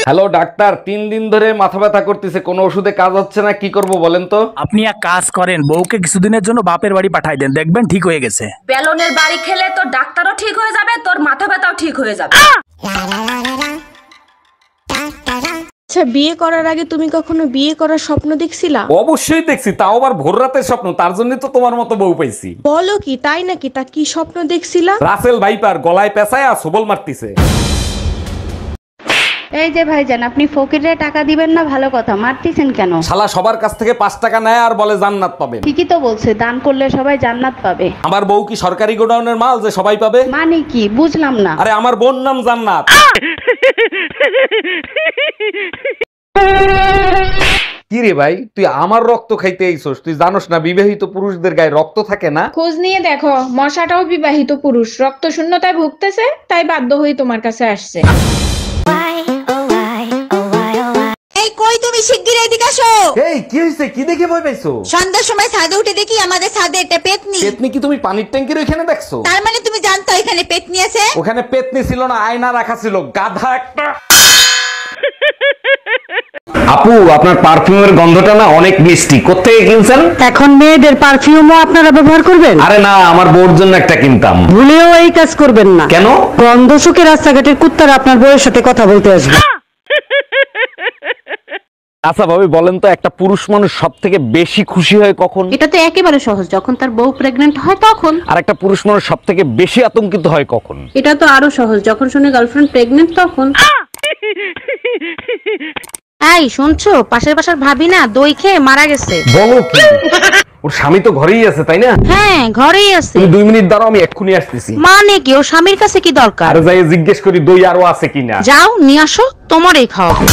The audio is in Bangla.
হ্যালো ডাক্তার, 3 দিন ধরে মাথা ব্যথা করতেছে, কোনো ওষুধে কাজ হচ্ছে না, কি করব বলেন তো? আপনি এক কাজ করেন, বউকে কিছুদিনের জন্য বাপের বাড়ি পাঠাই দেন, দেখবেন ঠিক হয়ে গেছে। বেলনের বাড়ি খেলে তোর ডাক্তারও ঠিক হয়ে যাবে, তোর মাথা ব্যথাও ঠিক হয়ে যাবে। আচ্ছা, বিয়ে করার আগে তুমি কখনো বিয়ে করার স্বপ্ন দেখছিলা? অবশ্যই দেখছি, তাও আবার ভোর রাতের স্বপ্ন। তার জন্যই তো তোমার মতো বউ পাইছি। বলো কি, তাই নাকি? তা কি স্বপ্ন দেখছিলা? রাসেল ভাইপার গলায় পেঁচায় আর সবল মারতিছে। এই যে ভাইজান, আপনি ফকিরে টাকা দিবেন না, ভালো কথা, মারতেছেন কেন? শালা সবার কাছ থেকে 5 টাকা নেয় আর বলে জান্নাত পাবেন। ঠিকই তো বলছে, দান করলে সবাই জান্নাত পাবে। আমার বউ কি সরকারি গোডাউনের মাল যে সবাই পাবে? মানে কি বুঝলাম না। আরে আমার বোন নাম জান্নাত। কি রে ভাই, তুই আমার রক্ত খাইতে আইছস? তুই জানোস না বিবাহিত পুরুষদের গায়ে রক্ত থাকে না? খোঁজ নিয়ে দেখো, মশাটাও বিবাহিত পুরুষ, রক্ত শূন্যতায় ভুগতেছে, তাই বাধ্য হয়ে তোমার কাছে আসছে। এই কই তুমি, শিগগির এদিকে আসো। এই কি হইছে? কি দেখে ভয় পাইছো? সন্ধ্যার সময় ছাদে উঠে দেখি আমাদের ছাদে একটা পেতনি। পেতনি কি তুমি পানির ট্যাঙ্কির ওখানে দেখছো? তার মানে তুমি জানতো এখানে পেতনি আছে? ওখানে পেতনি ছিল না, আয়না রাখা ছিল, গাধা একটা। আপু, আপনার পারফিউমের গন্ধটা না অনেক মিষ্টি, কোত্থেকে কিনছেন? এখন মেয়েদের পারফিউমও আপনারা ব্যবহার করবেন? আরে না, আমার বউর জন্য একটা কিনতাম। ভুলেও এই কাজ করবেন না। কেন? গন্ধ শুকে রাস্তাঘাটের কুত্তারা আপনার বউয়ের সাথে কথা বলতে আসবে। আচ্ছা ভাবি, বলেন তো, একটা পুরুষ মানুষ সব থেকে বেশি খুশি হয় কখন? এটা তো একেবারে সহজ, যখন তার বউ প্রেগনেন্ট হয় তখন। আর একটা পুরুষ মানুষ সব থেকে বেশি আতঙ্কিত হয় কখন? এটা তো আরো সহজ, যখন শুনে গার্লফ্রেন্ড প্রেগনেন্ট তখন। এই শুনছো, পাশের বাসার ভাবি না দই খেয়ে মারা গেছে। বলো কি? ওর স্বামী তো ঘরেই আছে, তাই না? হ্যাঁ, ঘরেই আছে। তুমি 2 মিনিট দাঁড়াও, আমি এক্ষুনি আসতেছি। মানে কি, ওর স্বামীর কাছে কি দরকার? আর যাই জিজ্ঞেস করি দই আরো আছে কিনা। যাও নিয়ে আসো, তোমারই খাওয়াবো।